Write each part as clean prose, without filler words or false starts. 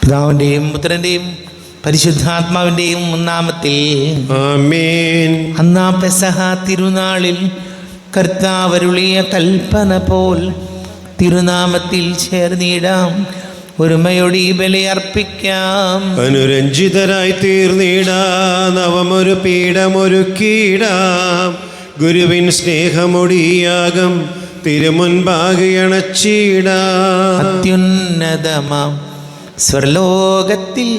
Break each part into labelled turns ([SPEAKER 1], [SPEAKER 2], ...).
[SPEAKER 1] പിതാവിൻ്റെയും പുത്രൻ്റെയും പരിശുദ്ധാത്മാവിൻ്റെയും നാമത്തിൽ
[SPEAKER 2] ആമേൻ.
[SPEAKER 1] അന്നാ പെസഹ തിരുനാളിൽ കർത്താവരുളിയ കൽപ്പന പോൽ തിരുനാമത്തിൽ ചേർന്നിടാം, ഒരുമയോടെ ഈ ബലിയർപ്പിക്കാം.
[SPEAKER 2] അനുരഞ്ജിതരായി തീർന്നിടാം, നവമൊരു പീഠമൊരുക്കിയിടാം. ഗുരുവിൻ സ്നേഹമൊടിയാകം തിരുമുൻപാകെ അണച്ചിടാം.
[SPEAKER 1] അത്യുന്നതമാം സ്വർലോകത്തിൽ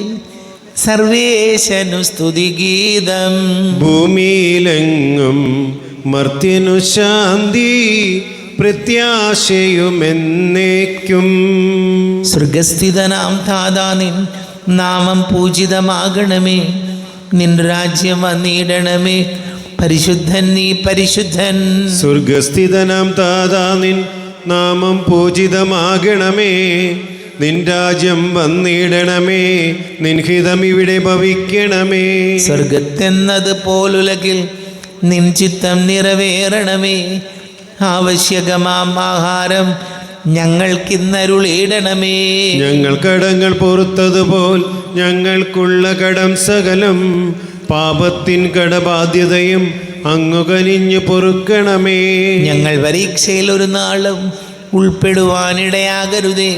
[SPEAKER 1] സർവേശനു സ്തുതിഗീതം.
[SPEAKER 2] ഭൂമിയിലെങ്ങും മർത്യനു ശാന്തി പ്രത്യാശയുമെന്നേക്കും.
[SPEAKER 1] സ്വർഗസ്ഥിതനാം താതാ നിൻ നാമം പൂജിതമാകണമേ, നിൻ രാജ്യം വന്നിടണമേ, പരിശുദ്ധൻ നീ പരിശുദ്ധൻ.
[SPEAKER 2] സ്വർഗസ്ഥിതനാം താതാ നിൻ നാമം പൂജിതമാകണമേ, നിൻ രാജ്യം വന്നിടണമേ, നിൻ ഹിതം ഇവിടെ ഭവിക്കണമേ.
[SPEAKER 1] സ്വർഗത്തെന്നത് പോലുലകിൽ നിൻ ചിത്തം നിറവേറണമേ. ആവശ്യകമാം ആഹാരം ഞങ്ങൾക്കിന്നരുളിയിടണമേ.
[SPEAKER 2] ഞങ്ങൾ കടങ്ങൾ പൊറുത്തതുപോൽ ഞങ്ങൾക്കുള്ള കടം സകലം, പാപത്തിൻ കടബാധ്യതയും അങ്ങു കനിഞ്ഞു പൊറുക്കണമേ.
[SPEAKER 1] ഞങ്ങൾ പരീക്ഷയിൽ ഒരു നാളും ഉൾപ്പെടുവാനിടയാകരുതേ,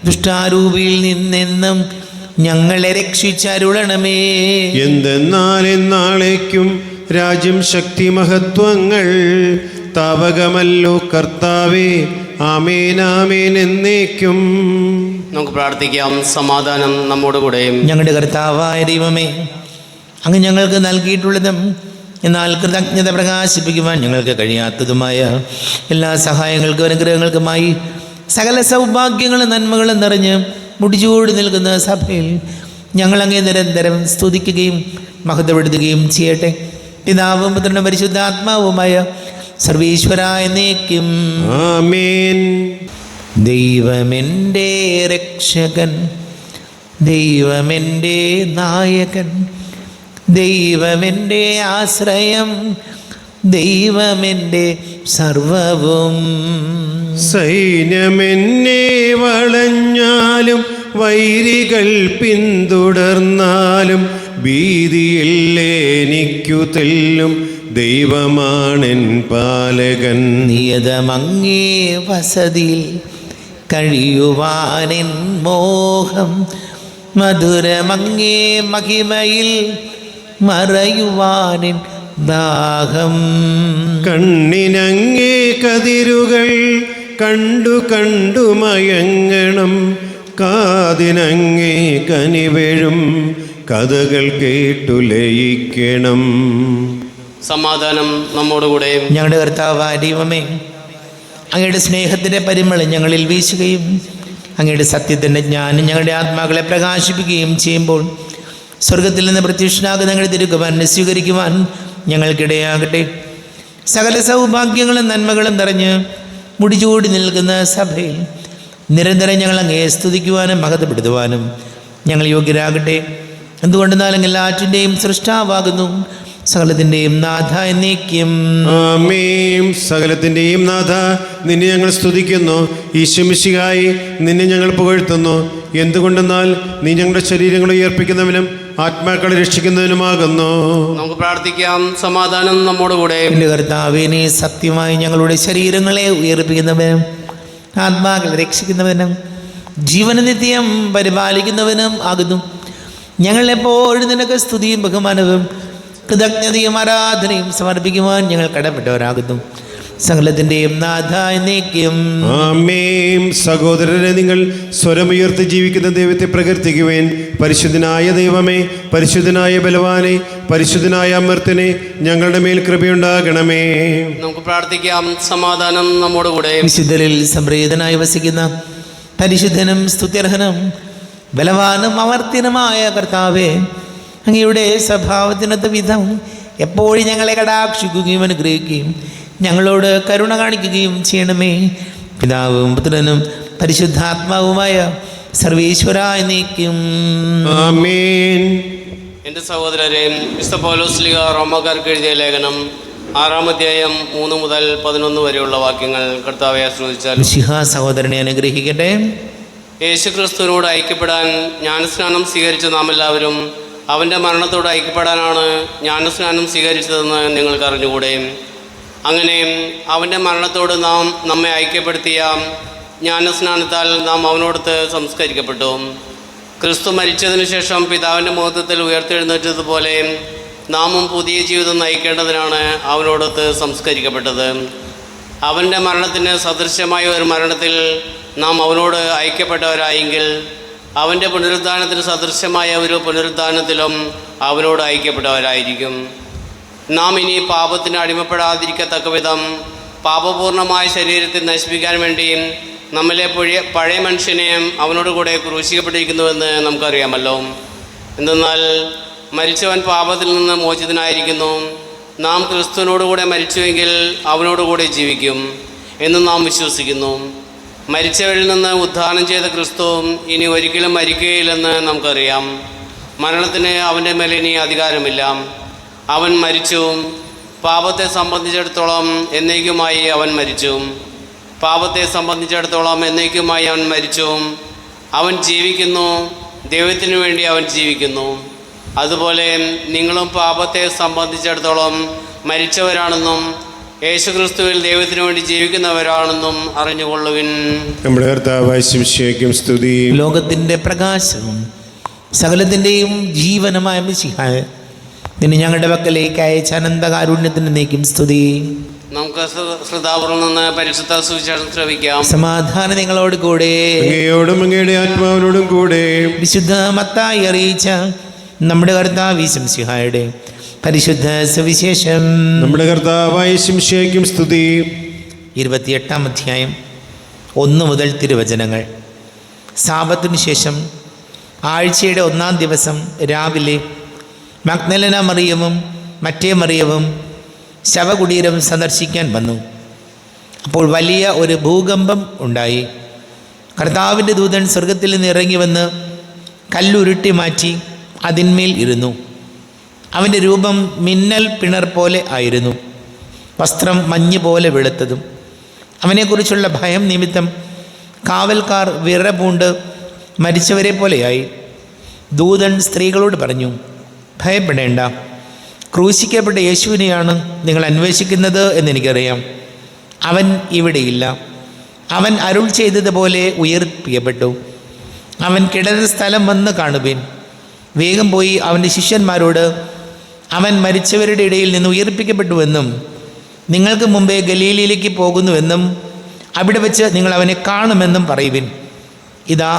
[SPEAKER 1] ദുഷ്ടാരൂപിയിൽ നിന്നെന്നും ഞങ്ങളെ രക്ഷിച്ചരുളണമേ.
[SPEAKER 2] എന്തെന്നാൽ എന്നാളേക്കും രാജ്യം ശക്തി മഹത്വങ്ങൾ താവകമല്ലോ കർത്താവേ. ആമേൻ ആമേൻ എന്നേക്കും.
[SPEAKER 3] നമുക്ക് പ്രാർത്ഥിക്കാം. സമാധാനം നമ്മോട് കൂടെ.
[SPEAKER 1] ഞങ്ങളുടെ കർത്താവായ ദൈവമേ, അങ്ങ് ഞങ്ങൾക്ക് നൽകിയിട്ടുള്ളതും എന്നാൽ കൃതജ്ഞത പ്രകാശിപ്പിക്കുവാൻ ഞങ്ങൾക്ക് കഴിയാത്തതുമായ എല്ലാ സഹായങ്ങൾക്കും അനുഗ്രഹങ്ങൾക്കുമായി സകല സൗഭാഗ്യങ്ങളും നന്മകളും നിറഞ്ഞ് മുടിച്ചൂടി നിൽക്കുന്ന സഭയിൽ ഞങ്ങളങ്ങേ നിരന്തരം സ്തുതിക്കുകയും മഹത്വപ്പെടുത്തുകയും ചെയ്യട്ടെ. പിതാവും പുത്രനും പരിശുദ്ധാത്മാവുമായ സർവീശ്വര എന്നേക്കും
[SPEAKER 2] ആമേൻ.
[SPEAKER 1] ദൈവമെൻ്റെ രക്ഷകൻ, ദൈവമെൻ്റെ നായകൻ, ദൈവമെൻ്റെ ആശ്രയം, ദൈവമെൻ്റെ സർവവും.
[SPEAKER 2] സൈന്യമെന്നെ വളഞ്ഞാലും വൈരികൾ പിന്തുടർന്നാലും ഭീതിയില്ലേനിക്കു തെല്ലും ദൈവമാണെൻ പാലകൻ.
[SPEAKER 1] നിയതമങ്ങേ വസതിയിൽ കഴിയുവാനെൻ മോഹം, മധുരമങ്ങേ മഹിമയിൽ മറയുവാനെൻ ദാഹം.
[SPEAKER 2] കണ്ണിനങ്ങേ കതിരുകൾ കണ്ടു കണ്ടു മയങ്ങണം, കാതിനങ്ങേ കനിവെഴും കഥകൾ കേട്ടു ലയിക്കണം.
[SPEAKER 3] സമാധാനം നമ്മോടുകൂടെ.
[SPEAKER 1] ഞങ്ങളുടെ കർത്താവായ ദൈവമേ, അങ്ങയുടെ സ്നേഹത്തിൻ്റെ പരിമളം ഞങ്ങളിൽ വീശുകയും അങ്ങയുടെ സത്യത്തിൻ്റെ ജ്ഞാനം ഞങ്ങളുടെ ആത്മാക്കളെ പ്രകാശിപ്പിക്കുകയും ചെയ്യുമ്പോൾ സ്വർഗത്തിൽ നിന്ന് പ്രത്യക്ഷനാകുന്ന ഞങ്ങളുടെ തിരുക്കുമാരനെ സ്വീകരിക്കുവാൻ ഞങ്ങൾക്കിടയാകട്ടെ. സകല സൗഭാഗ്യങ്ങളും നന്മകളും നിറഞ്ഞ് മുടിചൂടി നിൽക്കുന്ന സഭയിൽ നിരന്തരം ഞങ്ങൾ അങ്ങയെ സ്തുതിക്കുവാനും മഹത്വപ്പെടുത്തുവാനും ഞങ്ങൾ യോഗ്യരാകട്ടെ. എന്തുകൊണ്ടെന്നാൽ എല്ലാറ്റിൻ്റെയും സൃഷ്ടാവാകുന്നു, സകലത്തിൻ്റെയും നാഥ എന്നേക്കും
[SPEAKER 2] ആമേൻ. സകലത്തിൻ്റെയും നാഥ, നിന്നെ ഞങ്ങൾ സ്തുതിക്കുന്നു. ഈശോമിശിഹായി നിന്നെ ഞങ്ങൾ പുകഴ്ത്തുന്നു. എന്തുകൊണ്ടെന്നാൽ നീ ഞങ്ങളുടെ ശരീരങ്ങളെ ഉയർപ്പിക്കുന്നവനും ആത്മാക്കളെ രക്ഷിക്കുന്നതിനുമാകുന്നു.
[SPEAKER 3] നമുക്ക് പ്രാർത്ഥിക്കാം. സമാധാനം നമ്മോടുകൂടെ.
[SPEAKER 1] എൻ്റെ കർത്താവേ, നീ സത്യമായി ഞങ്ങളുടെ ശരീരങ്ങളെ ഉയർപ്പിക്കുന്നവനും ആത്മാക്കളെ രക്ഷിക്കുന്നവനും ജീവന നിത്യം പരിപാലിക്കുന്നവനും ആകുന്നു. ഞങ്ങളെപ്പോഴും നിനക്ക് സ്തുതിയും ബഹുമാനവും കൃതജ്ഞതയും ആരാധനയും സമർപ്പിക്കുവാൻ ഞങ്ങൾ കടപ്പെട്ടവരാകുന്നു. സകലത്തിൻ്റെയും നാഥ എന്നേക്കും
[SPEAKER 2] ആമേൻ. സഹോദരരെ, നിങ്ങൾ സ്വരമുയർത്തി ജീവിക്കുന്ന ദൈവത്തെ പ്രകീർത്തിക്കുവേൻ. പരിശുദ്ധനായ ദൈവമേ, പരിശുദ്ധനായ ബലവാനെ, പരിശുദ്ധനായ അമർത്തനെ, ഞങ്ങളുടെ മേൽ കൃപയുണ്ടാകണമേ.
[SPEAKER 3] നമുക്ക് പ്രാർത്ഥിക്കാം. സമാധാനം നമ്മോടുകൂടെ.
[SPEAKER 1] വിശുദ്ധരിൽ സംപ്രീതനായി വസിക്കുന്ന പരിശുദ്ധനും സ്തുത്യർഹനും ബലവാനും അമർത്യനുമായ കർത്താവേ, അങ്ങയുടെ സ്വഭാവത്തിനൊത്ത വിധം എപ്പോഴും ഞങ്ങളെ കടാക്ഷിക്കുകയും അനുഗ്രഹിക്കുകയും ഞങ്ങളോട് കരുണ കാണിക്കുകയും ചെയ്യണമേ. പിതാവും പുത്രനും പരിശുദ്ധാത്മാവുമായ സർവേശ്വര എന്നേക്കും
[SPEAKER 2] ആമേൻ.
[SPEAKER 3] എൻ്റെ സഹോദരരെ, വിശുദ്ധ പൗലോസ് ശ്ലീഹ റോമാക്കാർക്ക് എഴുതിയ ലേഖനം 6-ാം അധ്യായം 3 മുതൽ 11 വരെയുള്ള വാക്യങ്ങൾ കർത്താവെ ആശ്രയിച്ചാൽ.
[SPEAKER 1] മിശിഹാ സഹോദരനെ അനുഗ്രഹിക്കട്ടെ.
[SPEAKER 3] യേശുക്രിസ്തുവിനോട് ഐക്യപ്പെടാൻ ജ്ഞാനസ്നാനം സ്വീകരിച്ച നാം എല്ലാവരും അവൻ്റെ മരണത്തോട് ഐക്യപ്പെടാനാണ് ജ്ഞാനസ്നാനം സ്വീകരിച്ചതെന്ന് നിങ്ങൾക്ക് അറിഞ്ഞുകൂടെ. അങ്ങനെ അവൻ്റെ മരണത്തോട് നാം നമ്മെ ഐക്യപ്പെടുത്തിയ ജ്ഞാനസ്നാനത്താൽ നാം അവനോടൊത്ത് സംസ്കരിക്കപ്പെട്ടു. ക്രിസ്തു മരിച്ചതിനു ശേഷം പിതാവിൻ്റെ മഹത്വത്തിൽ ഉയർത്തെഴുന്നേറ്റതുപോലെ നാമും പുതിയ ജീവിതം നയിക്കേണ്ടതിനാണ് അവനോടൊത്ത് സംസ്കരിക്കപ്പെട്ടത്. അവൻ്റെ മരണത്തിന് സദൃശ്യമായ ഒരു മരണത്തിൽ നാം അവനോട് ഐക്യപ്പെട്ടവരായെങ്കിൽ അവൻ്റെ പുനരുദ്ധാനത്തിന് സദൃശ്യമായ ഒരു പുനരുദ്ധാനത്തിലും അവനോട് ഐക്യപ്പെട്ടവരായിരിക്കും. നാം ഇനി പാപത്തിന് അടിമപ്പെടാതിരിക്കത്തക്ക വിധം പാപപൂർണമായ ശരീരത്തെ നശിപ്പിക്കാൻ വേണ്ടി നമ്മിലെ പഴയ മനുഷ്യനെ അവനോട് കൂടെ ക്രൂശിക്കപ്പെട്ടിരിക്കുന്നുവെന്ന് നമുക്കറിയാമല്ലോ. എന്തെന്നാൽ മരിച്ചവൻ പാപത്തിൽ നിന്ന് മോചിതനായിരിക്കുന്നു. നാം ക്രിസ്തുവിനോടുകൂടെ മരിച്ചുവെങ്കിൽ അവനോടുകൂടെ ജീവിക്കും എന്ന് നാം വിശ്വസിക്കുന്നു. മരിച്ചവരിൽ നിന്ന് ഉദ്ധാനം ചെയ്ത ക്രിസ്തു ഇനി ഒരിക്കലും മരിക്കുകയില്ലെന്ന് നമുക്കറിയാം. മരണത്തിന് അവൻ്റെ മേൽ ഇനി അധികാരമില്ല. അവൻ മരിച്ചു. പാപത്തെ സംബന്ധിച്ചിടത്തോളം എന്നേക്കുമായി അവൻ മരിച്ചു. പാപത്തെ സംബന്ധിച്ചിടത്തോളം എന്നേക്കുമായി അവൻ മരിച്ചു. അവൻ ജീവിക്കുന്നു. ദൈവത്തിനു വേണ്ടി അവൻ ജീവിക്കുന്നു. അതുപോലെ നിങ്ങളും പാപത്തെ സംബന്ധിച്ചിടത്തോളം മരിച്ചവരാണെന്നും യേശുക്രിസ്തുവിൽ ദൈവത്തിനു വേണ്ടി ജീവിക്കുന്നവരാണെന്നും അറിഞ്ഞുകൊള്ളുവിൻ.
[SPEAKER 2] നമ്മുടെ കർത്താവായ ശിവശേക്കും സ്തുതി.
[SPEAKER 1] ലോകത്തിൻ്റെ പ്രകാശവും സകലത്തിൻ്റെയും ജീവനുമായ മിശിഹായ നിന്നെ ഞങ്ങളുടെ പക്കലേക്ക് അയച്ച അനന്തകാരുണ്യത്തിന് നീക്കും സ്തുതി.
[SPEAKER 3] നമുക്ക് ശ്രദ്ധാപൂർവം നിന്ന് പരിശുദ്ധ സുവിശേഷം ശ്രവിക്കാം.
[SPEAKER 1] സമാധാനം നിങ്ങളോട് കൂടെ.
[SPEAKER 2] അങ്ങയോടും അങ്ങയുടെ ആത്മാവിനോടും കൂടെ.
[SPEAKER 1] വിശുദ്ധ മത്തായി അറിയിച്ച നമ്മുടെ കർത്താവ് മിശിഹായുടെ പരിശുദ്ധ സുവിശേഷം.
[SPEAKER 2] നമ്മുടെ കർത്താവായ ശിവശേക്കും സ്തുതി.
[SPEAKER 1] 28-ാം അധ്യായം 1 മുതൽ തിരുവചനങ്ങൾ. സാബത്തിനു ശേഷം ആഴ്ചയുടെ 1-ാം ദിവസം രാവിലെ മഗ്ദലന മറിയവും മറ്റേ മറിയവും ശവകുടീരം സന്ദർശിക്കാൻ വന്നു. അപ്പോൾ വലിയ ഒരു ഭൂകമ്പം ഉണ്ടായി. കർത്താവിൻ്റെ ദൂതൻ സ്വർഗത്തിൽ നിന്ന് ഇറങ്ങി വന്ന് കല്ലുരുട്ടി മാറ്റി അതിന്മേൽ ഇരുന്നു. അവൻ്റെ രൂപം മിന്നൽ പിണർ പോലെ ആയിരുന്നു. വസ്ത്രം മഞ്ഞ് പോലെ വെളുത്തതും. അവനെക്കുറിച്ചുള്ള ഭയം നിമിത്തം കാവൽക്കാർ വിറപൂണ്ട് മരിച്ചവരെ പോലെയായി. ദൂതൻ സ്ത്രീകളോട് പറഞ്ഞു, ഭയപ്പെടേണ്ട. ക്രൂശിക്കപ്പെട്ട യേശുവിനെയാണ് നിങ്ങൾ അന്വേഷിക്കുന്നത് എന്നെനിക്കറിയാം. അവൻ ഇവിടെയില്ല. അവൻ അരുൾ ചെയ്തതുപോലെ ഉയർപ്പിക്കപ്പെട്ടു. അവൻ കിടന്ന സ്ഥലം വന്ന് കാണുവിൻ. വേഗം പോയി അവൻ്റെ ശിഷ്യന്മാരോട് അവൻ മരിച്ചവരുടെ ഇടയിൽ നിന്ന് ഉയർപ്പിക്കപ്പെട്ടുവെന്നും നിങ്ങൾക്ക് മുമ്പേ ഗലീലയിലേക്ക് പോകുന്നുവെന്നും അവിടെ വെച്ച് നിങ്ങൾ അവനെ കാണുമെന്നും പറയുവിൻ. ഇതാ,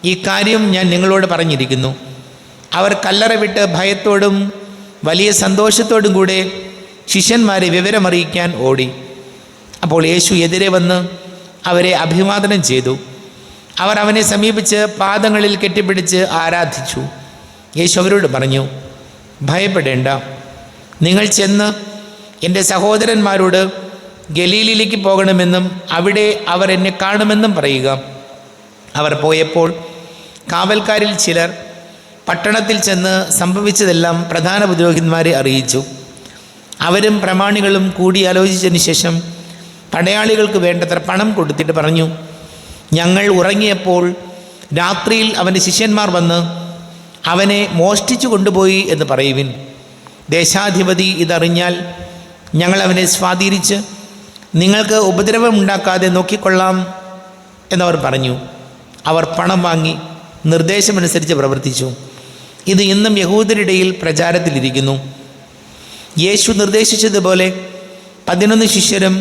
[SPEAKER 1] ഈ കാര്യം ഞാൻ നിങ്ങളോട് പറഞ്ഞിരിക്കുന്നു. അവർ കല്ലറ വിട്ട് ഭയത്തോടും വലിയ സന്തോഷത്തോടും കൂടെ ശിഷ്യന്മാരെ വിവരമറിയിക്കാൻ ഓടി. അപ്പോൾ യേശു എതിരെ വന്ന് അവരെ അഭിവാദനം ചെയ്തു. അവർ അവനെ സമീപിച്ച് പാദങ്ങളിൽ കെട്ടിപ്പിടിച്ച് ആരാധിച്ചു. യേശു അവരോട് പറഞ്ഞു, ഭയപ്പെടേണ്ട. നിങ്ങൾ ചെന്ന് എൻ്റെ സഹോദരന്മാരോട് ഗലീലയിലേക്ക് പോകണമെന്നും അവിടെ അവർ എന്നെ കാണുമെന്നും പറയുക. അവർ പോയപ്പോൾ കാവൽക്കാരിൽ ചിലർ പട്ടണത്തിൽ ചെന്ന് സംഭവിച്ചതെല്ലാം പ്രധാന പുരോഹിതന്മാരെ അറിയിച്ചു. അവരും പ്രമാണികളും കൂടിയാലോചിച്ചതിന് ശേഷം പടയാളികൾക്ക് വേണ്ടത്ര പണം കൊടുത്തിട്ട് പറഞ്ഞു, ഞങ്ങൾ ഉറങ്ങിയപ്പോൾ രാത്രിയിൽ അവൻ്റെ ശിഷ്യന്മാർ വന്ന് അവനെ മോഷ്ടിച്ചു കൊണ്ടുപോയി എന്ന് പറയുവിൻ. ദേശാധിപതി ഇതറിഞ്ഞാൽ ഞങ്ങൾ അവനെ സ്വാധീനിച്ച് നിങ്ങൾക്ക് ഉപദ്രവം ഉണ്ടാക്കാതെ നോക്കിക്കൊള്ളാം എന്നവർ പറഞ്ഞു. അവർ പണം വാങ്ങി നിർദ്ദേശമനുസരിച്ച് പ്രവർത്തിച്ചു. ഇത് ഇന്നും യഹൂദരിടയിൽ പ്രചാരത്തിലിരിക്കുന്നു. യേശു നിർദ്ദേശിച്ചതുപോലെ 11 ശിഷ്യരും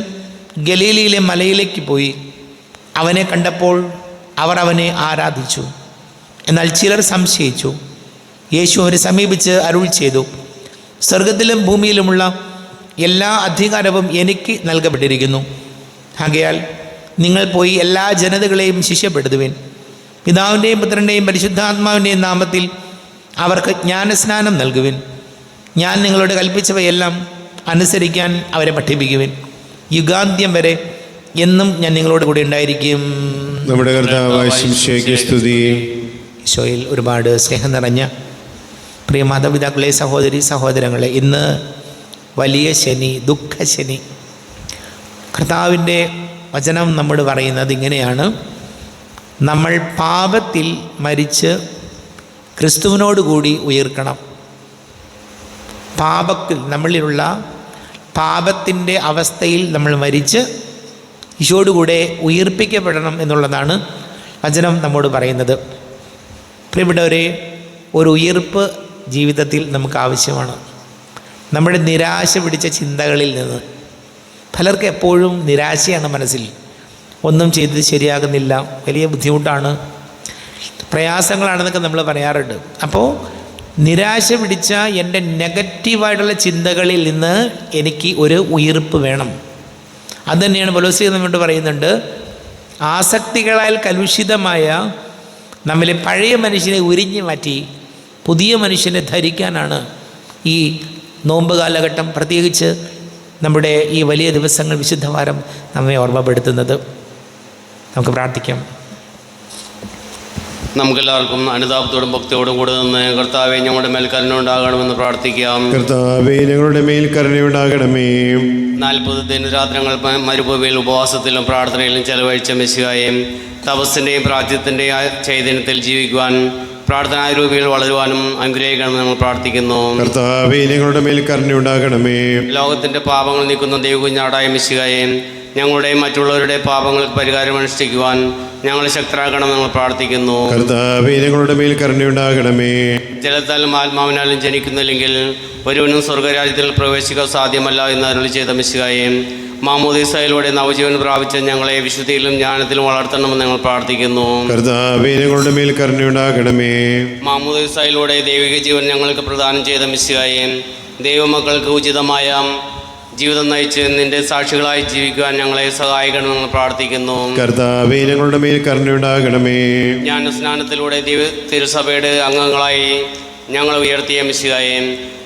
[SPEAKER 1] ഗലീലയിലെ മലയിലേക്ക് പോയി. അവനെ കണ്ടപ്പോൾ അവർ അവനെ ആരാധിച്ചു. എന്നാൽ ചിലർ സംശയിച്ചു. യേശു അവരെ സമീപിച്ച് അരുൾ ചെയ്തു, സ്വർഗത്തിലും ഭൂമിയിലുമുള്ള എല്ലാ അധികാരവും എനിക്ക് നൽകപ്പെട്ടിരിക്കുന്നു. ആകയാൽ നിങ്ങൾ പോയി എല്ലാ ജനതകളെയും ശിഷ്യപ്പെടുത്തുവിൻ. പിതാവിൻ്റെയും പുത്രൻ്റെയും പരിശുദ്ധാത്മാവിൻ്റെയും നാമത്തിൽ അവർക്ക് ജ്ഞാനസ്നാനം നൽകുവിൻ. ഞാൻ നിങ്ങളോട് കൽപ്പിച്ചവയെല്ലാം അനുസരിക്കാൻ അവരെ പഠിപ്പിക്കുവിൻ. യുഗാന്ത്യം വരെ എന്നും ഞാൻ നിങ്ങളോട് കൂടി ഉണ്ടായിരിക്കും.
[SPEAKER 2] നമ്മുടെ കർത്താവായ ശിവശേക്കും സ്തുതി.
[SPEAKER 1] ഈശോയിൽ ഒരുപാട് സ്നേഹം നിറഞ്ഞ പ്രിയ മാതാപിതാക്കളെ, സഹോദരി സഹോദരങ്ങളെ, ഇന്ന് വലിയ ശനി, ദുഃഖശനി. കർത്താവിൻ്റെ വചനം നമ്മോട് പറയുന്നത് ഇങ്ങനെയാണ്: നമ്മൾ പാപത്തിൽ മരിച്ച് ക്രിസ്തുവിനോടുകൂടി ഉയർക്കണം. പാപത്തിൽ നമ്മളിലുള്ള പാപത്തിൻ്റെ അവസ്ഥയിൽ നമ്മൾ മരിച്ച് ഈശോയോടുകൂടെ ഉയർപ്പിക്കപ്പെടണം എന്നുള്ളതാണ് വചനം നമ്മോട് പറയുന്നത്. പ്രിയപ്പെട്ടവരെ, ഒരു ഉയർപ്പ് ജീവിതത്തിൽ നമുക്ക് ആവശ്യമാണ്. നമ്മുടെ നിരാശ പിടിച്ച ചിന്തകളിൽ നിന്ന്, പലർക്കും എപ്പോഴും നിരാശയാണ് മനസ്സിൽ, ഒന്നും ചെയ്തത് ശരിയാകുന്നില്ല, വലിയ ബുദ്ധിമുട്ടാണ്, പ്രയാസങ്ങളാണെന്നൊക്കെ നമ്മൾ പറയാറുണ്ട്. അപ്പോൾ നിരാശ പിടിച്ച എൻ്റെ നെഗറ്റീവായിട്ടുള്ള ചിന്തകളിൽ നിന്ന് എനിക്ക് ഒരു ഉയർപ്പ് വേണം. അതുതന്നെയാണ് പൗലോസ് നമ്മോട് പറയുന്നുണ്ട്, ആസക്തികളാൽ കലുഷിതമായ നമ്മിലെ പഴയ മനുഷ്യനെ ഉരിഞ്ഞു മാറ്റി പുതിയ മനുഷ്യനെ ധരിക്കാനാണ് ഈ നോമ്പ് കാലഘട്ടം, പ്രത്യേകിച്ച് നമ്മുടെ ഈ വലിയ ദിവസങ്ങൾ, വിശുദ്ധവാരം നമ്മെ ഓർമ്മപ്പെടുത്തുന്നത്. നമുക്ക് പ്രാർത്ഥിക്കാം.
[SPEAKER 3] നമുക്കെല്ലാവർക്കും അനുതാപത്തോടും ഭക്തിയോടും കൂടെ നിന്ന് കർത്താവെ ഞങ്ങളുടെ മേൽ കരുണയുണ്ടാകണമെന്ന് പ്രാർത്ഥിക്കാം.
[SPEAKER 2] കർത്താവേ, ഞങ്ങളുടെ മേൽ കരുണയുണ്ടാകണമേ.
[SPEAKER 3] 40 ദിനരാത്രങ്ങൾ മരുഭൂമിയിൽ ഉപവാസത്തിലും പ്രാർത്ഥനയിലും ചെലവഴിച്ച മെസ്സിഹായെയും തപസ്സിൻ്റെയും പ്രാർത്ഥ്യത്തിൻ്റെയും ചൈതന്യത്തിൽ ജീവിക്കുവാൻ പ്രാർത്ഥനാ രൂപയിൽ വളരുവാനും അനുഗ്രഹിക്കണമെന്ന് നമ്മൾ പ്രാർത്ഥിക്കുന്നു.
[SPEAKER 2] കർത്താവേ, ഞങ്ങളുടെ മേൽ കരുണയുണ്ടാകണമേ.
[SPEAKER 3] ലോകത്തിൻ്റെ പാപങ്ങൾ നീക്കുന്ന ദൈവകുഞ്ഞാടായ മെസ്സിഹായെയും ഞങ്ങളുടെയും മറ്റുള്ളവരുടെ പാപങ്ങൾക്ക് പരിഹാരം അനുഷ്ഠിക്കുവാൻ ഞങ്ങളെ ശക്തരാക്കണമെന്ന് നമ്മൾ പ്രാർത്ഥിക്കുന്നു.
[SPEAKER 2] കർത്താവേ, ഞങ്ങളുടെ മേൽ കരുണയുണ്ടാകണമേ.
[SPEAKER 3] ജലത്താലും ആത്മാവിനാലും ജനിക്കുന്നില്ലെങ്കിൽ ഒരുവനും സ്വർഗരാജ്യത്തിൽ പ്രവേശിക്കാൻ സാധ്യമല്ല എന്ന് അരുളി ചെയ്ത മെസ്സിഹായെ മാമോദീസയിലൂടെ നവജീവൻ പ്രാപിച്ച ഞങ്ങളെ വിശുദ്ധിയിലും ജ്ഞാനത്തിലും വളർത്തണമെന്ന് ഞങ്ങൾ പ്രാർത്ഥിക്കുന്നു.
[SPEAKER 2] കർത്താവേ, ഞങ്ങളുടെ മേൽ കരുണയുണ്ടാകണമേ.
[SPEAKER 3] മാമോദീസയിലൂടെ ദൈവിക ജീവൻ ഞങ്ങൾക്ക് പ്രദാനം ചെയ്ത മെസ്സിഹായെ ദൈവമക്കൾക്ക് ഉചിതമായ ജീവിതം നയിച്ച് നിന്റെ സാക്ഷികളായി ജീവിക്കുവാൻ ഞങ്ങളെ സഹായിക്കണമെന്ന് ഞങ്ങൾ പ്രാർത്ഥിക്കുന്നു.
[SPEAKER 2] കർത്താവേ, ഞങ്ങളുടെ മേൽ കരുണയുണ്ടാകണമേ.
[SPEAKER 3] ജ്ഞാനസ്നാനത്തിലൂടെ തിരുസഭയുടെ അംഗങ്ങളായി ഞങ്ങളെ ഉയർത്തിയ മെസ്സിഹായെ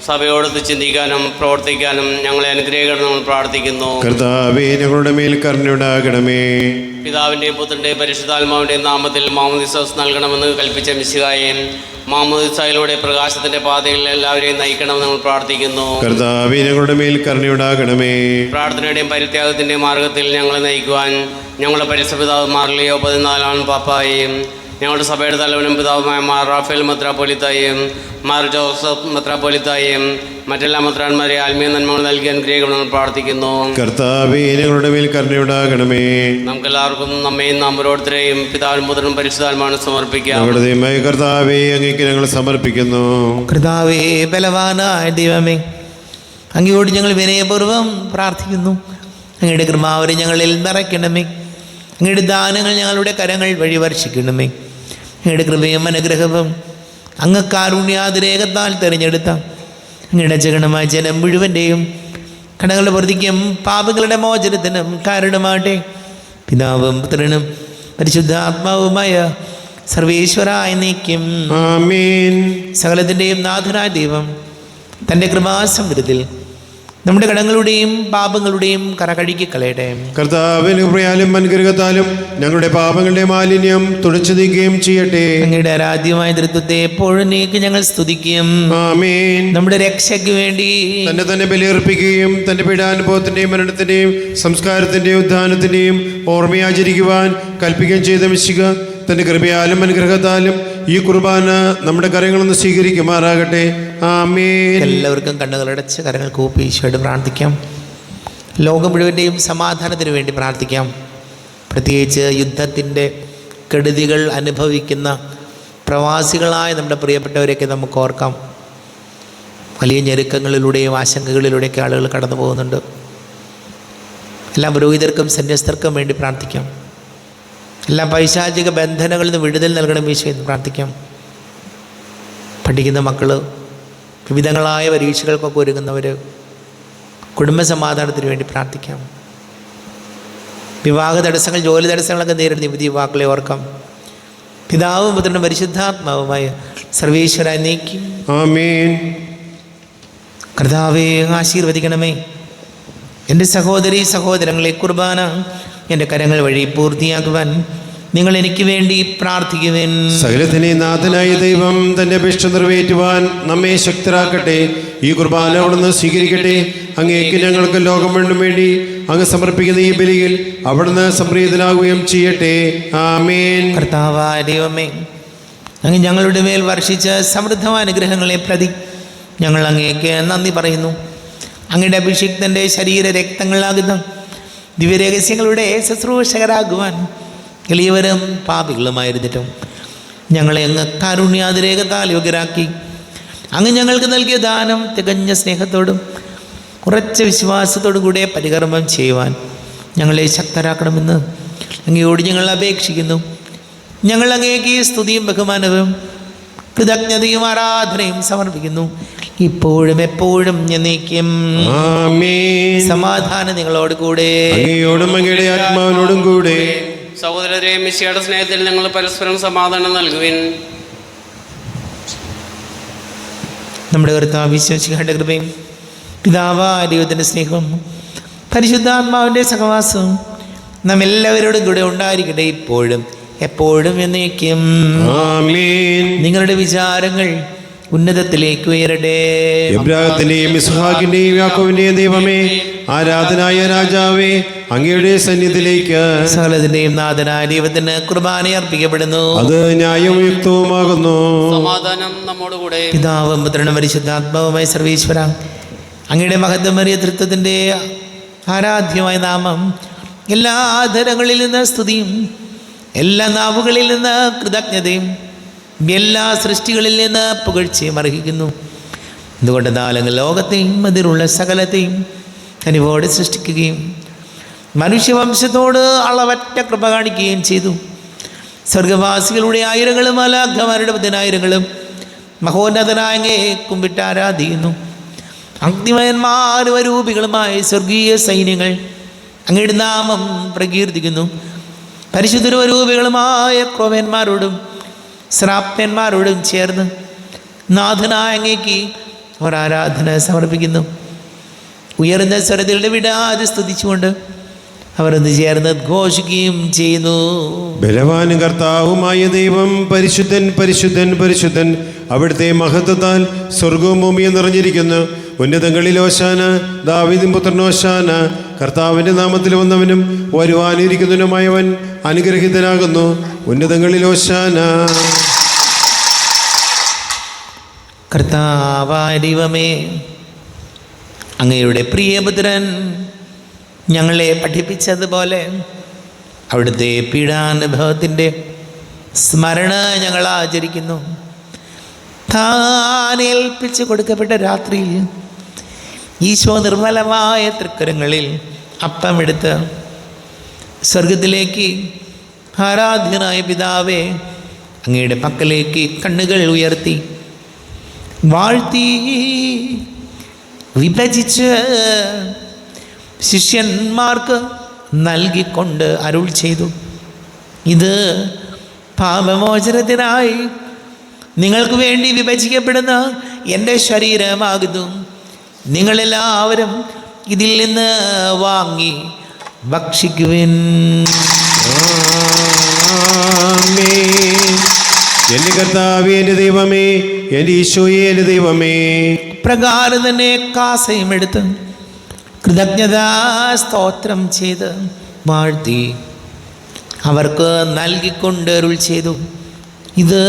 [SPEAKER 3] സഭയോടൊത്ത് ചിന്തിക്കാനും പ്രവർത്തിക്കാനും ഞങ്ങളെ അനുഗ്രഹിക്കണമെന്ന് നമ്മൾ പ്രാർത്ഥിക്കുന്നു.
[SPEAKER 2] കർത്താവേ, ഞങ്ങളുടെ മേൽ കരുണയുണ്ടാകണമേ.
[SPEAKER 3] പിതാവിൻ്റെയും പുത്രൻ്റെയും പരിശുദ്ധാത്മാവിൻ്റെയും നാമത്തിൽ മാമോദീസ നൽകണമെന്ന് കൽപ്പിച്ച മെസ്സിഹായെ മാമോദീസയിലൂടെ പ്രകാശത്തിൻ്റെ പാതയിൽ എല്ലാവരെയും നയിക്കണമെന്ന് നമ്മൾ പ്രാർത്ഥിക്കുന്നു.
[SPEAKER 2] കർത്താവേ, ഞങ്ങളുടെ മേൽ കരുണയുണ്ടാകണമേ.
[SPEAKER 3] പ്രാർത്ഥനയുടെയും പരിത്യാഗത്തിൻ്റെയും മാർഗത്തിൽ ഞങ്ങളെ നയിക്കുവാൻ ഞങ്ങളുടെ പരിസപിതാവ് മാർ ലിയോ 14 പാപ്പായെയും ഞങ്ങളുടെ സഭയുടെ തലവനും പിതാവുമായ മാർ റാഫേൽ മെത്രാപ്പൊലീത്തായെയും മാർ ജോസഫ് മെത്രാപ്പൊലീത്തായെയും മറ്റെല്ലാ മെത്രാന്മാരെ ആത്മീയ നന്മകൾ നൽകി അനുഗ്രഹിക്കണമെന്ന് പ്രാർത്ഥിക്കുന്നു.
[SPEAKER 2] കർത്താവേ, ഞങ്ങളുടെ മേൽ കരുണയുണ്ടാകണമേ.
[SPEAKER 3] നമുക്കെല്ലാവർക്കും നമ്മയും നാം ഓരോരുത്തരെയും പിതാവിനും പുത്രനും പരിശുദ്ധാത്മാവിനും സമർപ്പിക്കാം.
[SPEAKER 2] ഞങ്ങളുടെ ദൈവമായ കർത്താവേ, അങ്ങേക്ക് ഞങ്ങൾ സമർപ്പിക്കുന്നു.
[SPEAKER 1] കർത്താവേ, ബലവാനായ ദൈവമേ, അങ്ങയോട് ഞങ്ങൾ വിനയപൂർവ്വം പ്രാർത്ഥിക്കുന്നു. അങ്ങയുടെ കൃപാവരെ ഞങ്ങളിൽ നിറയ്ക്കണമേ. അങ്ങയുടെ ദാനങ്ങൾ ഞങ്ങളുടെ കരങ്ങൾ വഴി വർഷിക്കണമേ. അങ്ങയുടെ കൃപയും അനുഗ്രഹവും അങ്ങ് കാരുണ്യാതിരേകത്താൽ തിരഞ്ഞെടുത്ത അങ്ങയുടെ ജഗണമായ ജനം മുഴുവൻ്റെയും കടങ്ങളുടെ പ്രതിക്കും പാപങ്ങളുടെ മോചനത്തിനും കാരണമാട്ടെ. പിതാവും പുത്രനും പരിശുദ്ധാത്മാവുമായ സർവേശ്വരായ നീക്കും
[SPEAKER 2] ആമേൻ.
[SPEAKER 1] സകലത്തിൻ്റെയും നാഥനായ ദൈവം തൻ്റെ കൃപാസമൃദ്ധത്തിൽ നമ്മുടെ കടങ്ങളുടെയും പാപങ്ങളുടെയും കറ കഴുകി കളയട്ടെ.
[SPEAKER 2] കർത്താവിന് കൃപയാലും അനുഗ്രഹത്താലും ഞങ്ങളുടെ പാപങ്ങളുടെ മാലിന്യം തുടച്ചു നീക്കുകയും ചെയ്യട്ടെ.
[SPEAKER 1] അങ്ങയുടെ ആരാധ്യമായ തൃത്വത്തെ എപ്പോഴും നീക്ക് ഞങ്ങൾ സ്തുതിക്കും.
[SPEAKER 2] ആമേൻ.
[SPEAKER 1] നമ്മുടെ രക്ഷയ്ക്ക് വേണ്ടി
[SPEAKER 2] തന്നെ ബലിയർപ്പിക്കുകയും തന്റെ പീഡാനുഭവത്തിന്റെയും മരണത്തിന്റെയും സംസ്കാരത്തിന്റെയും ഉദ്ധാനത്തിന്റെയും ഓർമ്മയാചരിക്കുവാൻ കൽപ്പിക്കുകയും ചെയ്ത മിശിഹ തന്റെ കൃപയാലും അനുഗ്രഹത്താലും ഈ കുർബാന നമ്മുടെ കരങ്ങളിൽ നിന്ന് സ്വീകരിക്കുമാറാകട്ടെ. ആമേൻ.
[SPEAKER 1] എല്ലാവർക്കും കണ്ണുകളടച്ച് കരങ്ങൾ കൂപ്പി ഈശോയോട് പ്രാർത്ഥിക്കാം. ലോകം മുഴുവൻ്റെയും സമാധാനത്തിന് വേണ്ടി പ്രാർത്ഥിക്കാം. പ്രത്യേകിച്ച് യുദ്ധത്തിൻ്റെ കെടുതികൾ അനുഭവിക്കുന്ന പ്രവാസികളായ നമ്മുടെ പ്രിയപ്പെട്ടവരെയൊക്കെ നമുക്ക് ഓർക്കാം. വലിയ ഞെരുക്കങ്ങളിലൂടെയും ആശങ്കകളിലൂടെയൊക്കെ ആളുകൾ കടന്നു പോകുന്നുണ്ട്. എല്ലാ പുരോഹിതർക്കും സന്യസ്തർക്കും വേണ്ടി പ്രാർത്ഥിക്കാം. എല്ലാ പൈശാചിക ബന്ധനങ്ങളിൽ നിന്ന് വിടുതൽ നൽകണം ഈശോ എന്ന് പ്രാർത്ഥിക്കാം. പഠിക്കുന്ന മക്കൾ, വിവിധങ്ങളായ പരീക്ഷകൾക്കൊക്കെ ഒരുങ്ങുന്നവർ, കുടുംബ സമാധാനത്തിന് വേണ്ടി പ്രാർത്ഥിക്കാം. വിവാഹ തടസ്സങ്ങൾ, ജോലി തടസ്സങ്ങളൊക്കെ നേരിടുന്ന യുവതി യുവാക്കളെ ഓർക്കാം. പിതാവും പുത്രനും പരിശുദ്ധാത്മാവുമായ സർവേശ്വരായ നീക്കി.
[SPEAKER 2] ആമേൻ.
[SPEAKER 1] കർത്താവേ, ആശീർവദിക്കണമേ. എൻ്റെ സഹോദരീ സഹോദരങ്ങളെ, കുർബാന എൻ്റെ കരങ്ങൾ വഴി പൂർത്തിയാക്കുവാൻ നിങ്ങൾ എനിക്ക് വേണ്ടി പ്രാർത്ഥിക്കുവേൻ.
[SPEAKER 2] സകലത്തിനെ നാഥനായ ദൈവം തന്റെ അപേക്ഷ നിറവേറ്റുവാൻ നമ്മെ ശക്തരാക്കട്ടെ. ഈ കുർബാന അവിടുന്ന് സ്വീകരിക്കട്ടെ. അങ്ങേക്ക് ഞങ്ങൾക്ക് ലോകം വേണ്ടും വേണ്ടി അങ്ങ് സമർപ്പിക്കുന്ന ഈ ബലിയിൽ അവിടുന്ന് സംപ്രീതനാകുകയും ചെയ്യട്ടെ. ആമേൻ.
[SPEAKER 1] കർത്താവായ ദൈവമേ, അങ്ങ് ഞങ്ങളുടെ മേൽ വർഷിച്ച സമൃദ്ധമായ അനുഗ്രഹങ്ങളെ പ്രതി ഞങ്ങൾ അങ്ങേക്ക് നന്ദി പറയുന്നു. അങ്ങയുടെ അഭിഷിക്തൻ്റെ ശരീര രക്തങ്ങളാകുന്ന ദിവ്യരഹസ്യങ്ങളുടെ ശുശ്രൂഷകരാകുവാൻ എളിയവരും പാപികളുമായിരുന്നിട്ടും ഞങ്ങളെ അങ്ങ് കാരുണ്യാതിരേകത്താൽ യോഗ്യരാക്കി. അങ്ങ് ഞങ്ങൾക്ക് നൽകിയ ദാനം തികഞ്ഞ സ്നേഹത്തോടും ഉറച്ച വിശ്വാസത്തോടും കൂടെ പരികർമ്മം ചെയ്യുവാൻ ഞങ്ങളെ ശക്തരാക്കണമെന്ന് അങ്ങയോട് ഞങ്ങൾ അപേക്ഷിക്കുന്നു. ഞങ്ങൾ അങ്ങേക്ക് സ്തുതിയും ബഹുമാനവും കൃതജ്ഞതയും ആരാധനയും സമർപ്പിക്കുന്നു, ഇപ്പോഴും എപ്പോഴും എന്നേക്കും.
[SPEAKER 2] ആമേൻ.
[SPEAKER 1] സമാധാനം നിങ്ങളോട് കൂടെ,
[SPEAKER 2] അങ്ങയോടും അങ്ങയുടെ ആത്മാവിനോടും കൂടെ.
[SPEAKER 3] സഹോദരരെ, മിശിഹായുടെ സ്നേഹത്തിൽ നിങ്ങൾ പരസ്പരം സമാധാനം നൽകുവിൻ.
[SPEAKER 1] നമ്മുടെ കർത്താവ് വിശ്വസിക്കേണ്ട കൃപയും പിതാവായ ദൈവത്തിൻ്റെ സ്നേഹവും പരിശുദ്ധാത്മാവിൻ്റെ സഹവാസവും നാം എല്ലാവരോടും കൂടെ ഉണ്ടായിരിക്കട്ടെ, ഇപ്പോഴും എപ്പോഴും എന്നേക്കും.
[SPEAKER 2] ആമേൻ.
[SPEAKER 1] നിങ്ങളുടെ വിചാരങ്ങൾ ഉന്നതത്തിലേക്ക് ഉയരട്ടെ.
[SPEAKER 2] ഇബ്രാഹിമിന്റെയും ഇസ്ഹാക്കിന്റെയും യാക്കോബിന്റെയും ദൈവമേ, ആരാധനായ രാജാവേ, അങ്ങയുടെ സന്നിധിയിലേക്ക്
[SPEAKER 1] സകലത്തിന്റെയും നാഥനായ ദൈവത്തിന് കുർബാന അർപ്പിക്കപ്പെടുന്നു.
[SPEAKER 2] അത് ന്യായവും യുക്തവുമാകുന്നു.
[SPEAKER 3] സമാധാനം നമ്മോടുകൂടെ.
[SPEAKER 1] പിതാവും പുത്രനും പരിശുദ്ധാത്മാവുമായ സർവീശ്വര, അങ്ങയുടെ മഹത്വമേറിയ തൃത്വത്തിൻ്റെ ആരാധ്യമായ നാമം എല്ലാ ആധരങ്ങളിൽ നിന്ന് സ്തുതിയും എല്ലാ നാവുകളിൽ നിന്ന് കൃതജ്ഞതയും എല്ലാ സൃഷ്ടികളിൽ നിന്ന് പുകഴ്ചയും അർഹിക്കുന്നു. എന്തുകൊണ്ട് നാലങ്ങൾ ലോകത്തെയും അതിലുള്ള സകലത്തെയും കനിവോടെ സൃഷ്ടിക്കുകയും മനുഷ്യവംശത്തോട് അളവറ്റ കൃപ കാണിക്കുകയും ചെയ്തു. സ്വർഗവാസികളുടെ ആയിരങ്ങളും മാലാഖമാരുടെ 10,000 മഹോന്നതനായ അങ്ങയെ കുമ്പിട്ട് ആരാധിക്കുന്നു. അഗ്നിമയന്മാരും അരൂപികളുമായ സ്വർഗീയ സൈന്യങ്ങൾ അങ്ങയുടെ നാമം പ്രകീർത്തിക്കുന്നു. പരിശുദ്ധരൂപികളുമായ ക്രോവന്മാരോടും ശ്രാപ്യന്മാരോടും ചേർന്ന് നാഥനായ അങ്ങേക്ക് അവർ ആരാധന സമർപ്പിക്കുന്നു. ഉയർന്ന സ്വരത്തിലുള്ള വിടാതെ സ്തുതിച്ചുകൊണ്ട് അവർ ഒന്ന് ചേർന്ന് ഘോഷിക്കുകയും ചെയ്യുന്നു.
[SPEAKER 2] ബലവാനും കർത്താവുമായ ദൈവം പരിശുദ്ധൻ, പരിശുദ്ധൻ, പരിശുദ്ധൻ. അവിടുത്തെ മഹത്വത്താൽ സ്വർഗവും ഭൂമിയും നിറഞ്ഞിരിക്കുന്നു. ഉന്നതങ്ങളിൽ ഓശാന, ദാവീദിൻ പുത്രൻ ഓശാന. കർത്താവിൻ്റെ നാമത്തിൽ വന്നവനും വരുവാനിരിക്കുന്നവനുമായവൻ അനുഗ്രഹീതനാകുന്നു. ഉന്നതങ്ങളിൽ ഓശാന.
[SPEAKER 1] കർത്താവായ ദൈവമേ, അങ്ങയുടെ പ്രിയപുത്രൻ ഞങ്ങളെ പഠിപ്പിച്ചതുപോലെ അവിടുത്തെ പീഡാനുഭവത്തിൻ്റെ സ്മരണ ഞങ്ങൾ ആചരിക്കുന്നു. താൻ ഏൽപ്പിച്ച് കൊടുക്കപ്പെട്ട രാത്രിയിൽ ഈശോ നിർമ്മലമായ തൃക്കരങ്ങളിൽ അപ്പമെടുത്ത് സ്വർഗത്തിലേക്ക് ആരാധ്യനായ പിതാവേ അങ്ങയുടെ പക്കലേക്ക് കണ്ണുകൾ ഉയർത്തി വാഴ്ത്തി വിഭജിച്ച് ശിഷ്യന്മാർക്ക് നൽകിക്കൊണ്ട് അരുൾ ചെയ്തു, ഇത് പാപമോചനത്തിനായി നിങ്ങൾക്ക് വേണ്ടി വിഭജിക്കപ്പെടുന്ന എൻ്റെ ശരീരമാകുന്നു. നിങ്ങളെല്ലാവരും ഇതിൽ നിന്ന് വാങ്ങി ഭക്ഷിക്കുവിൻ.
[SPEAKER 2] എൻ്റെ കർത്താവേ, എൻ്റെ ദൈവമേ, എൻ്റെ ഈശോയെ, എൻ്റെ ദൈവമേ.
[SPEAKER 1] പ്രകാരം തന്നെ കാസയും എടുത്ത് കൃതജ്ഞതാ സ്തോത്രം ചെയ്ത് വാഴ്ത്തി അവർക്ക് നൽകിക്കൊണ്ട് അരുൾ ചെയ്തു, ഇത്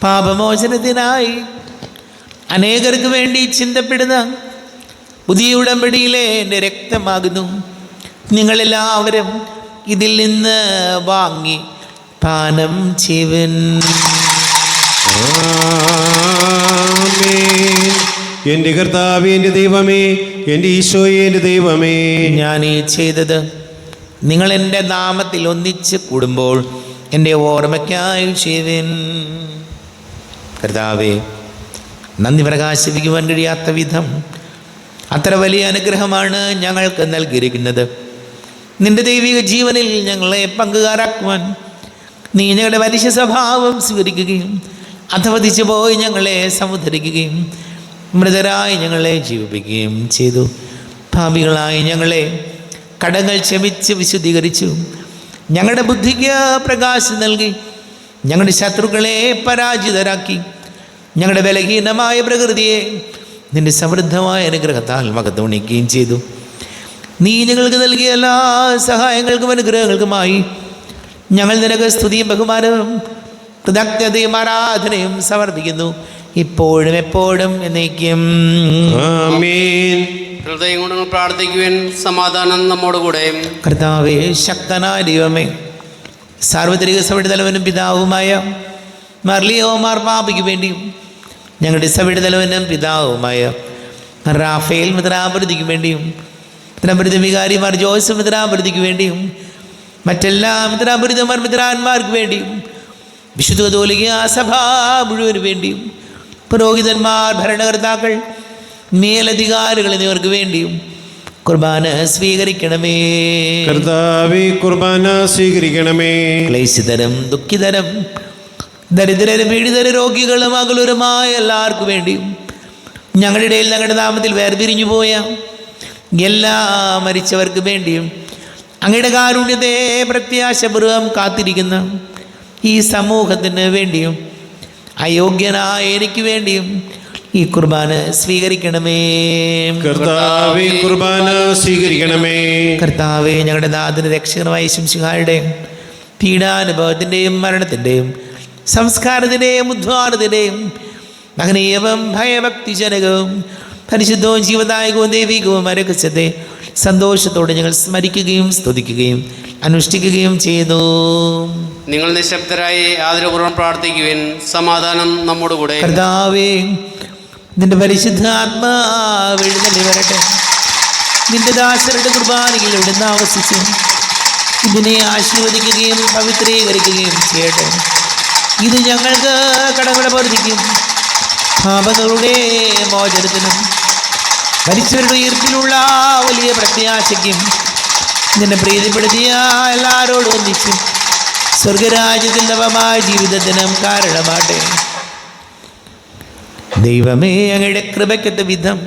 [SPEAKER 1] പാപമോചനത്തിനായി അനേകർക്ക് വേണ്ടി ചിന്തപ്പെടുന്ന പുതിയ ഉടമ്പടിയിലെ എൻ്റെ രക്തമാകുന്നു. നിങ്ങളെല്ലാവരും ഇതിൽ നിന്ന് വാങ്ങി പാനം ചെയ്യുവിൻ.
[SPEAKER 2] എൻ്റെ കർത്താവേ, എൻ്റെ ദൈവമേ, എൻ്റെ ഈശോയെ, എൻ്റെ ദൈവമേ.
[SPEAKER 1] ഞാൻ ഈ ചെയ്തത് നിങ്ങൾ എൻ്റെ നാമത്തിൽ ഒന്നിച്ച് കൂടുമ്പോൾ എൻ്റെ ഓർമ്മയ്ക്കായി ചെയ്യുവിൻ. കർത്താവേ, നന്ദി പ്രകാശിപ്പിക്കുവാൻ കഴിയാത്ത വിധം അത്ര വലിയ അനുഗ്രഹമാണ് ഞങ്ങൾക്ക് നൽകിയിരിക്കുന്നത്. നിന്റെ ദൈവിക ജീവനിൽ ഞങ്ങളെ പങ്കുകാരാക്കുവാൻ നീ ഞങ്ങളുടെ മനുഷ്യ സ്വഭാവം സ്വീകരിക്കുകയും അധവധിച്ചു പോയി ഞങ്ങളെ സമുദ്ധരിക്കുകയും മൃതരായി ഞങ്ങളെ ജീവിപ്പിക്കുകയും ചെയ്തു. പാപികളായി ഞങ്ങളെ കടങ്ങൾ ക്ഷമിച്ച് വിശുദ്ധീകരിച്ചു. ഞങ്ങളുടെ ബുദ്ധിക്ക് പ്രകാശം നൽകി ഞങ്ങളുടെ ശത്രുക്കളെ പരാജിതരാക്കി. ഞങ്ങളുടെ ബലഹീനമായ പ്രകൃതിയെ നിന്റെ സമൃദ്ധമായ അനുഗ്രഹത്താൽ മകത്തോണിക്കുകയും ചെയ്തു. നീ ഞങ്ങൾക്ക് നൽകിയ എല്ലാ സഹായങ്ങൾക്കും അനുഗ്രഹങ്ങൾക്കുമായി ഞങ്ങൾ നിനക്ക് സ്തുതിയും ബഹുമാനവും കൃതജ്ഞതയും ആരാധനയും സമർപ്പിക്കുന്നു, ഇപ്പോഴും എപ്പോഴും എന്നേക്കും.
[SPEAKER 2] ആമേൻ.
[SPEAKER 3] ഹൃദയം കൊണ്ട് പ്രാർത്ഥിക്കുവാൻ, സമാധാനം നമ്മോടുകൂടെ.
[SPEAKER 1] കർത്താവേ, ശക്തനായ ദൈവമേ, സാർവത്രിക സഭയുടെ തലവനും പിതാവുമായ മർലിയോ മാർപ്പാപ്പയ്ക്ക് വേണ്ടിയും ഞങ്ങളുടെ സഭയുടെ തലവനും പിതാവുമായ റാഫേൽ മിത്രാപുരതിക്ക് വേണ്ടിയും മിത്രാപുരത വികാരിമാർ ജോസഫ് മിത്രാപുരതിക്ക് വേണ്ടിയും മറ്റെല്ലാ മിത്രാപുരിതമാർ മിത്രാന്മാർക്ക് വേണ്ടിയും വിശുദ്ധ കത്തോലിക്ക സഭ മുഴുവന് വേണ്ടിയും പുരോഹിതന്മാർ, ഭരണകർത്താക്കൾ, മേലധികാരികൾ എന്നിവർക്ക് വേണ്ടിയും കുർബാന സ്വീകരിക്കണമേ.
[SPEAKER 2] കർത്താവേ, കുർബാന സ്വീകരിക്കണമേ.
[SPEAKER 1] ക്ലേശിതരും ദുഃഖിതരും ദരിദ്രരും പീഡിതരും രോഗികളും അകലുരമായ എല്ലാവർക്കും വേണ്ടിയും ഞങ്ങളുടെ ഇടയിൽ ഞങ്ങളുടെ നാമത്തിൽ വേർപിരിഞ്ഞു പോയ എല്ലാ മരിച്ചവർക്ക് വേണ്ടിയും അങ്ങയുടെ കാരുണ്യത്തെ പ്രത്യാശപൂർവം കാത്തിരിക്കുന്ന ഈ സമൂഹത്തിന് വേണ്ടിയും അയോഗ്യനായ എനിക്ക് വേണ്ടിയും ഈ കുർബാന സ്വീകരിക്കണമേ.
[SPEAKER 2] കർത്താവേ, കുർബാന സ്വീകരിക്കണമേ.
[SPEAKER 1] കർത്താവേ, ഞങ്ങളുടെ നാഥന് രക്ഷകനായ ശംസിഹായുടെ പീഡാനുഭവത്തിൻ്റെയും മരണത്തിൻ്റെയും സംസ്കാരത്തിൻ്റെയും ഉദ്ധാനത്തിൻ്റെയും മഹനീയവും ഭയഭക്തിജനകവും പരിശുദ്ധവും ജീവദായകവും ദൈവികവും രഹസ്യത്തെ സന്തോഷത്തോടെ ഞങ്ങൾ സ്മരിക്കുകയും സ്തുതിക്കുകയും അനുഷ്ഠിക്കുകയും ചെയ്തു.
[SPEAKER 3] നിങ്ങൾ നിശബ്ദരായി ആദരപൂർവ്വം പ്രാർത്ഥിക്കുവിൻ, സമാധാനം നമ്മോടുകൂടെ.
[SPEAKER 1] കർത്താവേ, നിന്റെ പരിശുദ്ധ ആത്മാവ് എഴുന്നള്ളി വരട്ടെ. നിന്റെ ദാസരുടെ കുർബാനയിൽ എവിടുന്ന് ആവസിച്ച് ഇതിനെ ആശീർവദിക്കുകയും പവിത്രീകരിക്കുകയും ചെയ്യട്ടെ. ഇത് ഞങ്ങൾക്ക് കടങ്ങളുടെ പൊറുതിക്കും പാപങ്ങളുടെ മോചനത്തിനും മരിച്ചവരുടെ ഉയർപ്പിലുള്ള വലിയ പ്രത്യാശയ്ക്കും നിന്നെ പ്രീതിപ്പെടുത്തിയ എല്ലാവരോടും ഒന്നിച്ചും സ്വർഗരാജ്യത്തിൽ നവമായ ജീവിതത്തിനും കാരണമാട്ടെ. ദൈവമേ, അങ്ങയുടെ കൃപയ്ക്കൊത്ത വിധം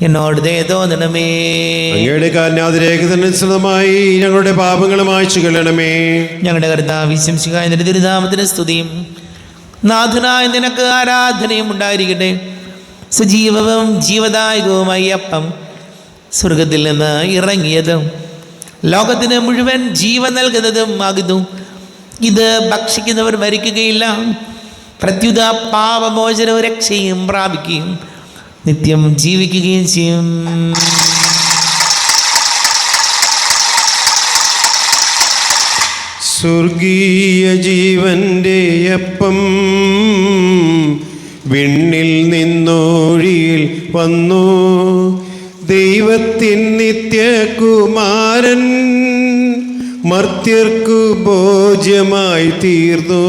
[SPEAKER 1] എന്നോട് ദയ തോന്നണമേ.
[SPEAKER 2] അങ്ങയുടെ കാരുണ്യാതിരേഖതനുസൃതമായി ഞങ്ങളുടെ പാപങ്ങൾ മായ്ച്ചു കളയണമേ.
[SPEAKER 1] ഞങ്ങളുടെ കർത്താവ് ശംസിഹായ നിന്റെ തിരുനാമത്തിന് സ്തുതിയും നാഥനായ നിനക്ക് ആരാധനയും ഉണ്ടായിരിക്കട്ടെ. സജീവവും ജീവദായകവുമായി അപ്പം സ്വർഗത്തിൽ നിന്ന് ഇറങ്ങിയതും ലോകത്തിന് മുഴുവൻ ജീവൻ നൽകുന്നതും ആകുന്നു. ഇത് ഭക്ഷിക്കുന്നവർ മരിക്കുകയില്ല, പ്രത്യുത പാപമോചനവും രക്ഷയും പ്രാപിക്കുകയും നിത്യം ജീവിക്കുകയും ചെയ്യും.
[SPEAKER 2] സ്വർഗീയ ജീവന്റെ അപ്പം വിണ്ണിൽ നിന്നോഴിയിൽ വന്നു, ദൈവത്തിൻ നിത്യകുമാരൻ മർത്യർക്കു ഭോജ്യമായി തീർന്നു.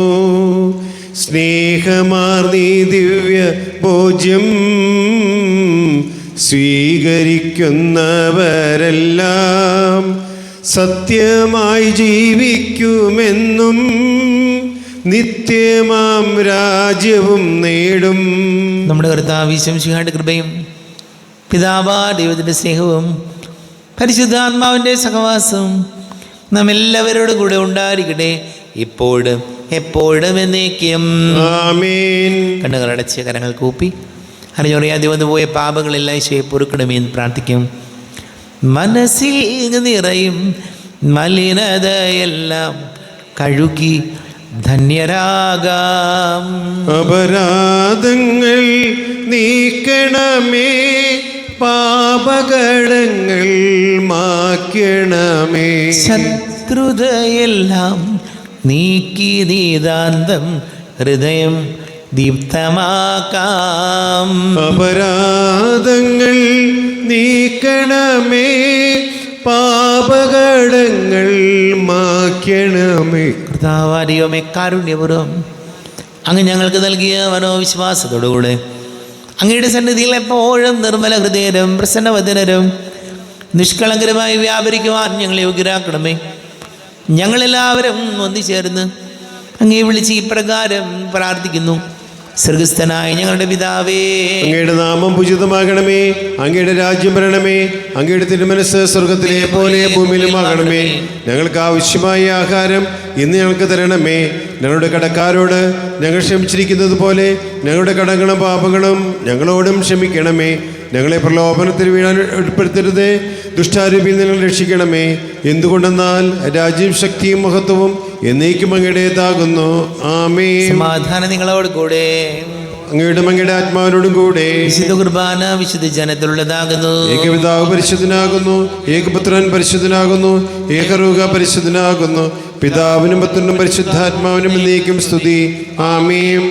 [SPEAKER 2] സ്നേഹമാർന്നീ ദിവ്യ ഭോജ്യം സ്വീകരിക്കുന്നവരെല്ലാം സത്യമായി ജീവിക്കുമെന്നും നിത്യമാം രാജ്യവും നേടും.
[SPEAKER 1] നമ്മുടെ കർത്താവ് ശംസിഹായുടെ കൃപയും പിതാവാ ദൈവത്തിൻ്റെ സ്നേഹവും പരിശുദ്ധാത്മാവിൻ്റെ സഹവാസവും നാം എല്ലാവരോടും കൂടെ ഉണ്ടായിരിക്കട്ടെ, ഇപ്പോഴും എപ്പോഴും എന്നേക്കും.
[SPEAKER 2] ആമേൻ.
[SPEAKER 1] കണ്ണുകളടച്ച് കരങ്ങൾ കൂപ്പി അറിഞ്ഞറിയാതെ വന്നുപോയ പാപങ്ങളെല്ലാം ഈശോയെ പൊറുക്കണമേ എന്ന് പ്രാർത്ഥിക്കും. മനസ്സിൽ നിറയും മലിനതയെല്ലാം കഴുകി ധന്യരാകാം.
[SPEAKER 2] അപരാധങ്ങൾ നീക്കണമേ, പാപകടങ്ങൾ മാക്കണമേ.
[SPEAKER 1] ശത്രുതയെല്ലാം നീക്കി നീതാന്തം ഹൃദയം ദീപ്തമാക്കാം.
[SPEAKER 2] അപരാധങ്ങൾ നീക്കണമേ, പാപകടങ്ങൾ മാക്കണമേ.
[SPEAKER 1] കർത്താവാരിയോമേ, കാരുണ്യപൂർവ്വം അങ്ങ് ഞങ്ങൾക്ക് നൽകിയ മനോവിശ്വാസത്തോടുകൂടെ അങ്ങയുടെ സന്നിധിയിൽ എപ്പോഴും നിർമ്മല ഹൃദയരും പ്രസന്നവദനരും നിഷ്കളങ്കരമായി വ്യാപരിക്കുവാൻ ഞങ്ങളെ യോഗ്യരാക്കണമേ. ഞങ്ങളെല്ലാവരും ഒന്നിച്ചേർന്ന് അങ്ങേ വിളിച്ച് ഇപ്രകാരം പ്രാർത്ഥിക്കുന്നു. സ്വർഗസ്ഥനായ ഞങ്ങളുടെ പിതാവേ,
[SPEAKER 2] അങ്ങയുടെ നാമം പൂജിതമാകണമേ, അങ്ങയുടെ രാജ്യം വരണമേ, അങ്ങയുടെ തിരുമനസ് സ്വർഗത്തിലെ പോലെ ഭൂമിയിലുമാകണമേ. ഞങ്ങൾക്ക് ആവശ്യമായ ആഹാരം ഇന്ന് ഞങ്ങൾക്ക് തരണമേ. ഞങ്ങളുടെ കടക്കാരോട് ഞങ്ങൾ ക്ഷമിച്ചിരിക്കുന്നത് പോലെ ഞങ്ങളുടെ കടങ്ങളും പാപങ്ങളും ഞങ്ങളോടും ക്ഷമിക്കണമേ. ഞങ്ങളെ പ്രലോഭനത്തിൽ വീഴാൻ ഉൾപ്പെടുത്തരുതേ, ദുഷ്ടാരൂപിയിൽ നിങ്ങൾ രക്ഷിക്കണമേ. എന്തുകൊണ്ടെന്നാൽ രാജ്യം ശക്തിയും മഹത്വവും എന്നേക്കും അങ്ങയുടേതാകുന്നു. ആമേൻ.
[SPEAKER 1] സമാധാനം നിങ്ങളോട് കൂടെ.
[SPEAKER 2] അങ്ങയുടെ ആത്മാവിനോടും കൂടെ.
[SPEAKER 1] വിശുദ്ധ കുർബാന വിശുദ്ധ ജനത്തിലുള്ളതാകുന്നു.
[SPEAKER 2] ഏകപിതാവ് പരിശുദ്ധനാകുന്നു, ഏകപുത്രൻ പരിശുദ്ധനാകുന്നു, ഏകരൂഹ പരിശുദ്ധനാകുന്നു. പിതാവിനും പുത്രനും പരിശുദ്ധാത്മാവിനും എന്നേക്കും സ്തുതി. ആമേൻ.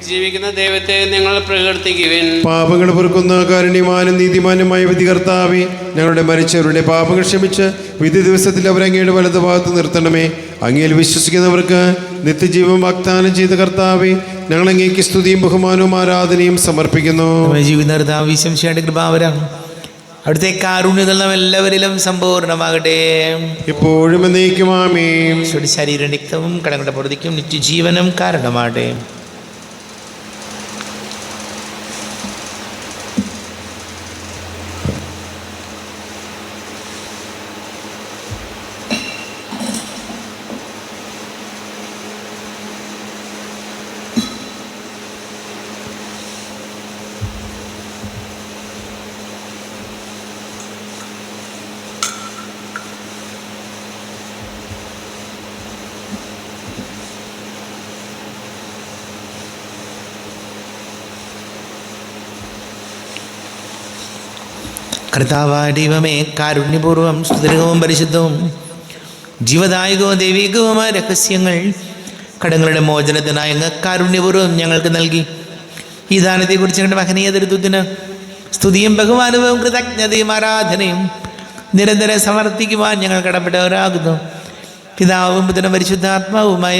[SPEAKER 3] ജീവിക്കുന്ന ദൈവത്തെ നിങ്ങൾ പ്രകീർത്തിക്കുവിൻ.
[SPEAKER 2] പാപങ്ങൾ പൊറുക്കുന്ന കാരുണ്യവാനും നീതിമാനുമായ വിധികർത്താവേ, ഞങ്ങളുടെ മരിച്ചവരുടെ പാപങ്ങൾ ക്ഷമിച്ച് വിധി ദിവസത്തിൽ അവരങ്ങയുടെ വലതുഭാഗത്ത് നിർത്തണമേ. അങ്ങയിൽ വിശ്വസിക്കുന്നവർക്ക് നിത്യജീവൻ വാഗ്ദാനം ചെയ്ത കർത്താവേ, ഞങ്ങൾ അങ്ങേക്ക് സ്തുതിയും ബഹുമാനവും ആരാധനയും സമർപ്പിക്കുന്നു.
[SPEAKER 1] ജീവിതത്തിന്റെ കൃപാവരം അവിടുത്തെ കാരുണ്യത്തിൽ നാം എല്ലാവരിലും സമ്പൂർണ്ണമാകട്ടെ.
[SPEAKER 2] എപ്പോഴും എന്നേക്കും ആമേൻ.
[SPEAKER 1] ശരീരം രക്തവും കടങ്ങളുടെ പൊറുതിക്കും നിത്യജീവനും കാരണമാകട്ടെ. കർത്താവായ ദൈവമേ, കാരുണ്യപൂർവ്വം സുദൃഢവും പരിശുദ്ധവും ജീവദായകവും ദൈവികവുമായ രഹസ്യങ്ങൾ കടങ്ങളുടെ മോചനത്തിനായി അങ്ങ് കാരുണ്യപൂർവ്വം ഞങ്ങൾക്ക് നൽകി. ഈ ദാനത്തെക്കുറിച്ച് ഞങ്ങളുടെ മഹനീയ ദുരിതത്തിന് സ്തുതിയും ബഹുമാനവും കൃതജ്ഞതയും ആരാധനയും നിരന്തരം സമർപ്പിക്കുവാൻ ഞങ്ങൾ കടപ്പെട്ടവരാകുന്നു. പിതാവും പുത്രനും പരിശുദ്ധാത്മാവുമായ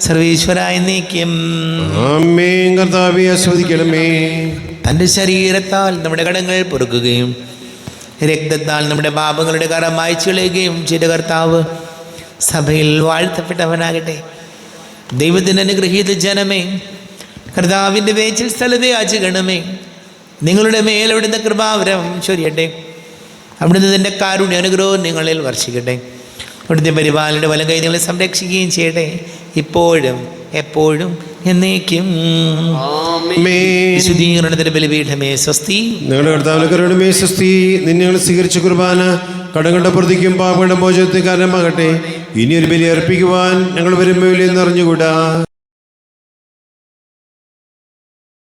[SPEAKER 1] സർവേശ്വരായ എന്നേക്കും
[SPEAKER 2] ആമേൻ. കർത്താവേ ആസ്വദിക്കണമേ.
[SPEAKER 1] തൻ്റെ ശരീരത്താൽ നമ്മുടെ കടങ്ങൾ പൊറുക്കുകയും രക്തത്താൽ നമ്മുടെ പാപങ്ങളുടെ കറ മായ്ച്ചു കളയുകയും ചെയ്ത കർത്താവ് സഭയിൽ വാഴ്ത്തപ്പെട്ടവനാകട്ടെ. ദൈവത്തിൻ്റെ അനുഗ്രഹീത ജനമേ, കർത്താവിൻ്റെ വേച്ചിൽ സ്ഥലത്തെ യാചിക്കണമേ. നിങ്ങളുടെ മേലവിടുന്ന കൃപാവരം ചൊരിയട്ടെ. അവിടുന്ന് തൻ്റെ കാരുണ്യ അനുഗ്രഹവും നിങ്ങളിൽ വർഷിക്കട്ടെ. അവിടുത്തെ പരിപാലനയുടെ വലം കൈ നിങ്ങളെ സംരക്ഷിക്കുകയും ചെയ്യട്ടെ, ഇപ്പോഴും എപ്പോഴും എന്നേക്കും. വിശുദ്ധീകരണത്തിന്റെ ബലിപീഠമേ സ്വസ്തി.
[SPEAKER 2] ഞങ്ങളുടെ കർത്താവിന്റെ കരുണമേ സ്വസ്തി. നിന്നെ ഞങ്ങൾ സ്വീകരിച്ച കുർബാന കടങ്ങളുടെ പ്രതിക്കും പാപങ്ങളുടെ മോചനത്തിന് കാരണമാകട്ടെ. ഇനിയൊരു ബലി അർപ്പിക്കുവാൻ ഞങ്ങൾ വരുമ്പോൾ എന്നറിഞ്ഞുകൂടാ.